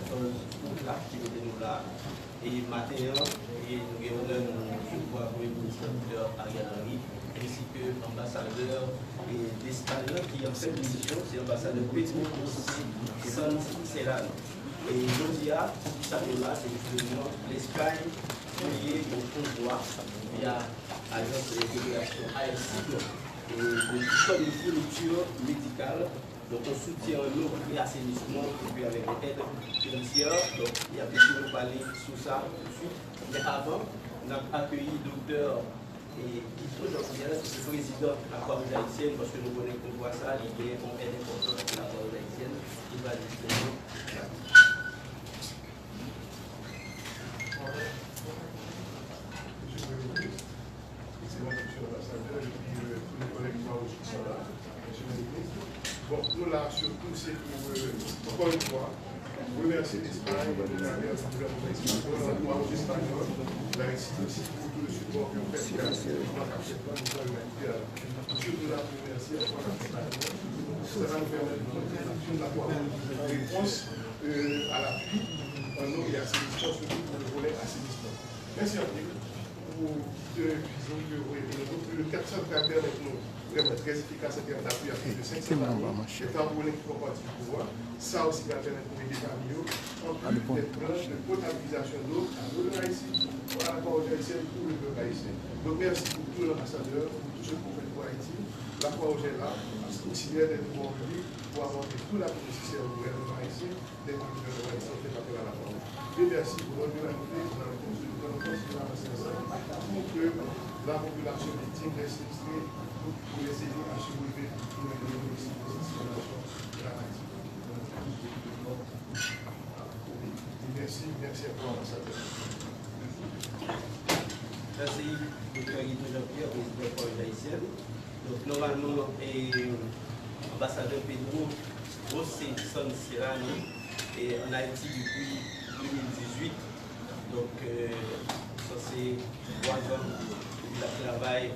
14 là, qui était nous là. Et matin, et nous avons recevoir le ministre Ariel Henry, ainsi que l'ambassadeur d'Espagne qui a fait mission, c'est l'ambassadeur Pedro San Serrano. Et aujourd'hui, ça là, c'est justement l'Espagne qui est au pouvoir via l'agence de délégation AFC. Et comme une fourniture médicale. Donc on soutient l'eau et l'assainissement et puis avec l'aide financière. Donc il y a besoin de parler sur ça tout de suite. Mais avant, on a accueilli le docteur et Guido, donc le président de la Croix-Rouge haïtienne, parce que nous connaissons qu'on voit ça, il est un aide important de la Croix-Rouge haïtienne. Il va justement. Bon, nous là, surtout, c'est pour, encore une fois, remercier l'Espagne, le gouvernement espagnol, la aussi pour tout le support qu'on fait, surtout là, pour remercier l'Espagne. Ça va nous permettre de contribution de la réponse à l'appui en eau et assainissement, surtout pour le volet assainissement. Merci à vous pour le 400 caractères avec nous. Vraiment très efficace en termes d'appui à plus de 500 familles. Étant donné qu'ils font partie du pouvoir, ça aussi va permettre pour aider les familles, en plus des plans de potabilisation d'eau à l'eau de Haïti, à la Croix-Rouge haïtienne pour le peuple haïtien. Donc merci pour tous les ambassadeurs, pour tous ceux qui ont fait pour Haïti. La Croix-Rouge est là, parce que auxiliaire des pouvoirs publics, pour apporter tout l'appui nécessaire au gouvernement haïtien, des gouvernements haïtiens fait appel à la Croix-Rouge. Et merci pour votre unanimité dans le continuer à avancer ensemble pour que la population victime reste extraite pour essayer à survivre pour les situations dramatiques. Merci à vous, ambassadeur. Merci, Dr. Guido Jean-Pierre, président de la Croix-Rouge haïtienne. Donc, normalement, l'ambassadeur Pedro José San Serrano est en Haïti depuis 2018. Donc, ça c'est 3 ans de travail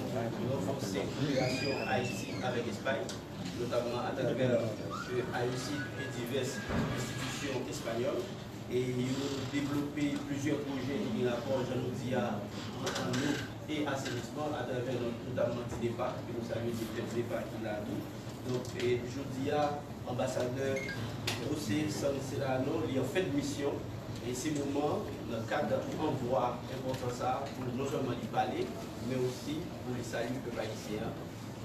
pour renforcer la coopération Haïti avec l'Espagne, notamment à travers AEC et diverses institutions espagnoles. Et ils ont développé plusieurs projets en rapport, je nous dis, à l'eau et assainissement à travers notamment des débats, que nous saluons des débats qu'il a dit. Donc, je dis à l'ambassadeur José San Serrano, il a fait de mission. Et c'est le moment, dans le cadre d'envoi important ça, pour non seulement y parler, mais aussi pour les saluer le peuple haïtien.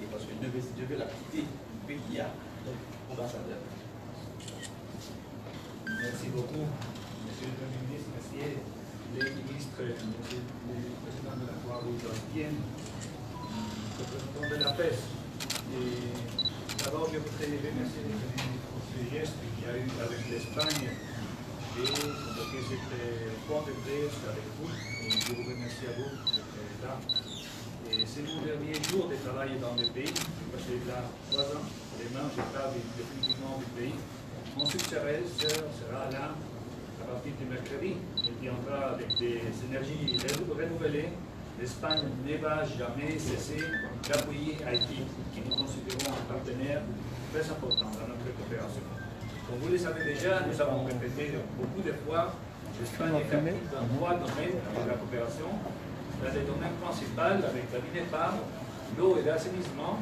Et parce que devait la quitter le pays qu'il y a. Donc, ambassadeur. Merci beaucoup, Monsieur le Premier ministre, merci les ministres, Monsieur le Président de la Croix-Rouge haïtienne, représentant de la pêche. Et d'abord, je voudrais remercier le Premier ministre pour ce geste qu'il y a eu avec l'Espagne. Et que c'était point de presse avec vous, et je vous remercie à vous d'être là. Et c'est mon dernier jour de travail dans le pays, parce que là, 3 ans, demain, je pars définitivement du pays. Mon successeur sera là à partir du mercredi. Il viendra avec des énergies renouvelées. L'Espagne ne va jamais cesser d'appuyer Haïti, qui nous considérons un partenaire très important dans notre coopération. Comme vous le savez déjà, nous avons répété beaucoup de fois, l'Espagne est active dans 3 domaines de la coopération. Dans les domaines principaux, avec la MINEPAR, l'eau et l'assainissement.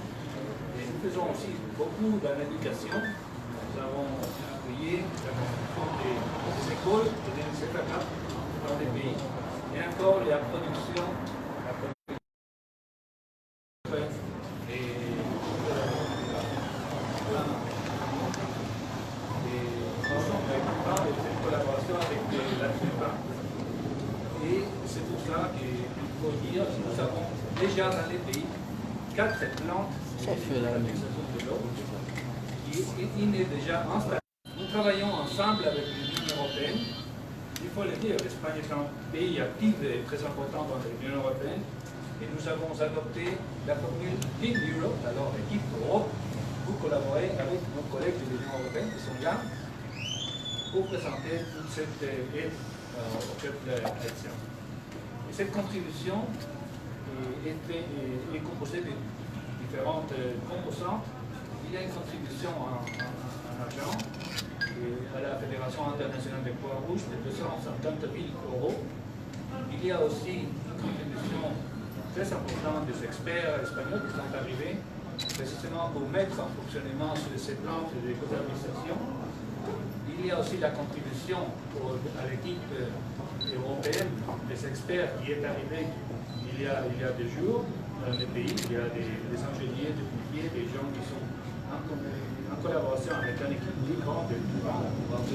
Et nous faisons aussi beaucoup dans l'éducation. Nous avons appuyé la construction des écoles et des CFA dans les pays. Et encore la production. Nous avons déjà dans les pays 4 plantes de l'eau qui est déjà installée. Nous travaillons ensemble avec l'Union européenne. Il faut le dire, l'Espagne est un pays actif et très important dans l'Union européenne. Et nous avons adopté la formule Team Europe, alors l'équipe Europe, pour collaborer avec nos collègues de l'Union européenne qui sont là pour présenter toute cette aide au peuple haïtien. Et cette contribution est composée de différentes composantes. Il y a une contribution en argent, à la Fédération internationale des Croix-Rouges de 250 000 euros. Il y a aussi une contribution très importante des experts espagnols qui sont arrivés précisément pour mettre en fonctionnement ces plantes de potabilisation. Il y a aussi la contribution à l'équipe européenne des experts qui est arrivée il y a des jours dans les pays. Il y a des ingénieurs, des pompiers, des gens qui sont en collaboration avec une équipe plus grande de 22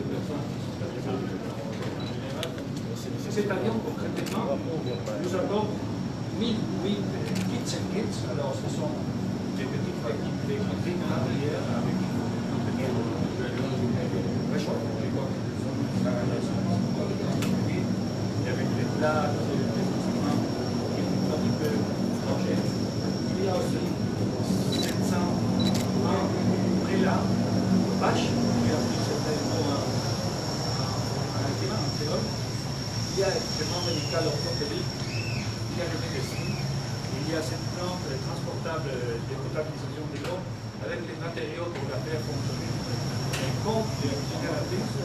personnes qui sont arrivées en général. Cet avion, concrètement, nous avons 1008 kits and kits. Alors, ce sont des petites vitrines en arrière avec un petit réchaud. Et avec des plats, des instruments un petit peu rangés. Il y a aussi 700 prélats, vaches, qui a pris certainement un climat, un créole. Il y a également médical orthopédique, il y a le médecine, il y a cette plante transportable de potabilisation de l'eau avec les matériaux pour la faire fonctionner. Un compte de génératrice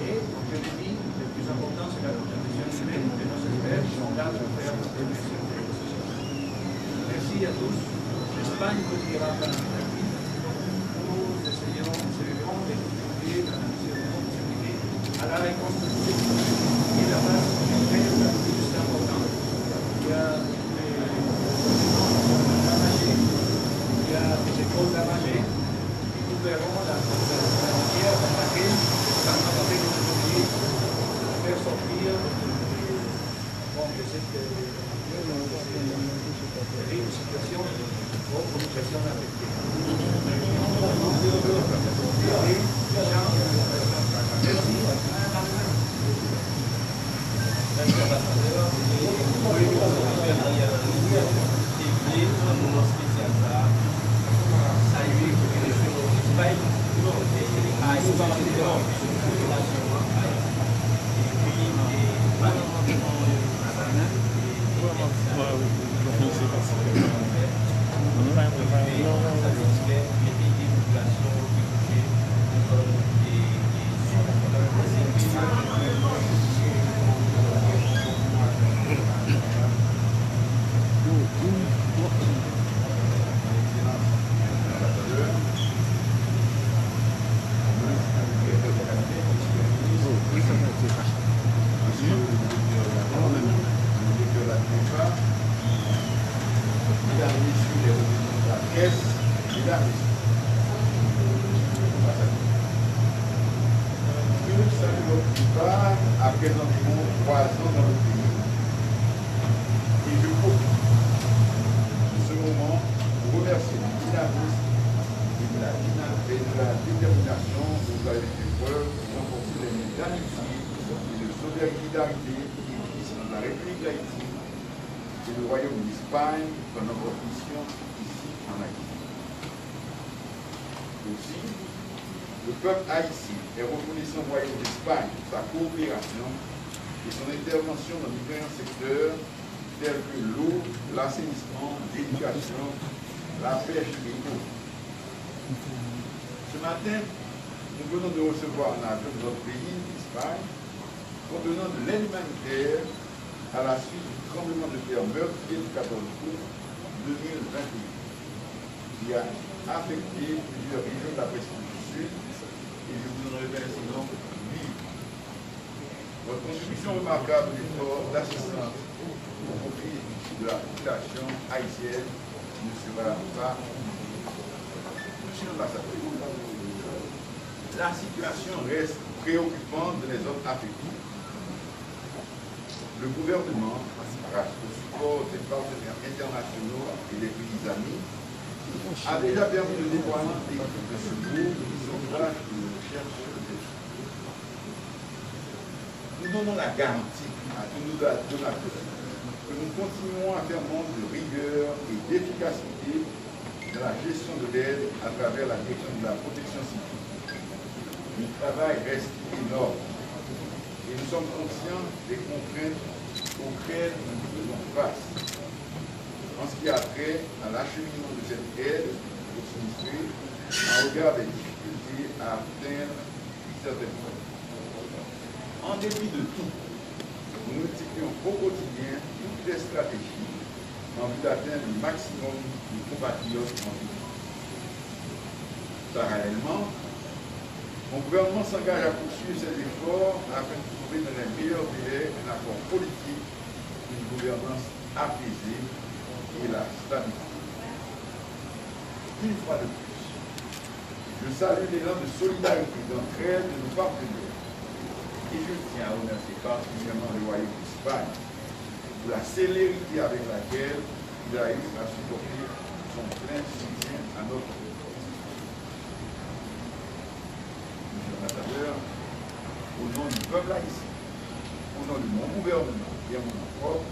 et, comme je l'ai dit, le plus important c'est la contribution humaine de nos experts qui sont là pour faire fonctionner cette négociation. Merci à tous. L'Espagne continuera à faire un actif. Nous essayons de contribuer à la reconstruction et la base militaire la plus importante. Il y a des ramagés, il y a des écoles d'arrangés, et nous verrons la manière dans laquelle les femmes avec les ouvriers faire sortir de cette terrible situation aux populations affectées. Merci ambassadeur. Un moment spécial saluer l'Espagne après environ 3 ans dans le pays. Et je profite de ce moment pour remercier le dynamisme et de la détermination dont vous avez fait preuve pour renforcer les liens d'amitié et de solidarité qui existent dans la République d'Haïti et le Royaume d'Espagne dans notre mission ici en Haïti. Aussi, le peuple haïtien est reconnaissant au Royaume d'Espagne pour sa coopération et son intervention dans différents secteurs tels que l'eau, l'assainissement, l'éducation, la pêche et l'eau. Ce matin, nous venons de recevoir un avion de notre pays, l'Espagne, contenant de l'aide humanitaire à la suite du tremblement de terre meurtrier du 14 août 2021, qui a affecté plusieurs régions de la presqu'île du Sud. Et je vous en remercie donc vive. Votre contribution remarquable d'effort d'assistance au profit de la population haïtienne ne sera pas. Monsieur l'ambassadeur, la situation reste préoccupante dans les zones affectées. Le gouvernement, grâce au support des partenaires internationaux et des pays amis, a déjà permis le déploiement d'équipes de secours, de sauvetage et de recherche des choses. Nous donnons la garantie à tous nos donateurs que nous continuerons à faire montre de rigueur et d'efficacité dans la gestion de l'aide à travers la direction de la protection civile. Le travail reste énorme et nous sommes conscients des contraintes auxquelles nous faisons face. En ce qui a trait à l'acheminement de cette aide aux sinistrés, en regard des difficultés à atteindre certaines fois. En dépit de tout, nous multiplions au quotidien toutes les stratégies en vue d'atteindre le maximum de compatriotes en vie. Parallèlement, mon gouvernement s'engage à poursuivre ses efforts afin de trouver dans les meilleurs délais un accord politique, une gouvernance apaisée et la stabilité. Une fois de plus, je salue l'élan de solidarité d'entraide de nos partenaires et je tiens à remercier particulièrement le Royaume d'Espagne pour la célérité avec laquelle il a eu à supporter son plein soutien à notre pays. Monsieur l'ambassadeur, au nom du peuple haïtien, au nom de mon gouvernement et à mon nom propre,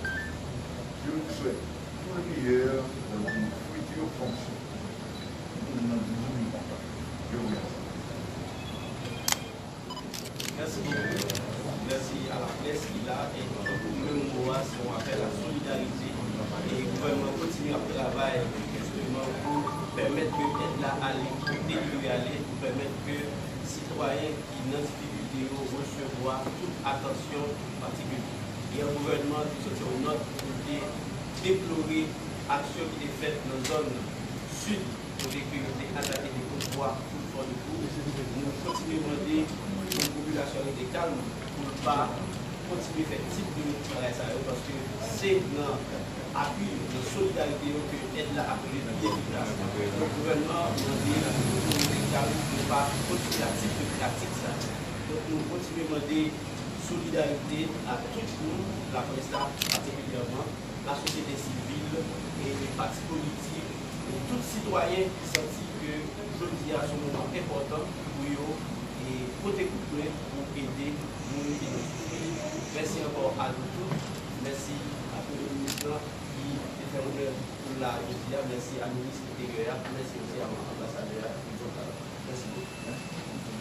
je vous souhaite tout le meilleur dans vos futures fonctions. Nous n'en oublions pas. Je vous remercie. Merci beaucoup. Merci à la presse qui l'a et le mot son appel à la solidarité. Et le gouvernement continue à travailler justement pour permettre que l'aide là aller, aller, pour permettre que les citoyens qui dans cette vidéo recevoir toute attention particulière. Et un gouvernement qui se tient au nord pour déplorer l'action qui est faite dans la zone sud pour les attaquer des convois pour le fond de cours. Nous continuons à demander une population des calme pour ne pas continuer à faire type de travail parce que c'est dans l'appui de solidarité que l'aide là appelée de efficace. Le gouvernement nous dit les calme pour ne pas continuer à type de pratique ça. Donc nous continuons à demander solidarité à tout le monde, la presse particulièrement, la société civile et les partis politiques et tout citoyen qui sentit que je dis à ce moment important pour eux et côté couple pour aider nous et nos souffrir. Merci encore à nous tous. Merci à tous les ministres qui étaient pour la média. Merci à la ministre intérieure. Merci aussi à l'ambassadeur. Merci beaucoup.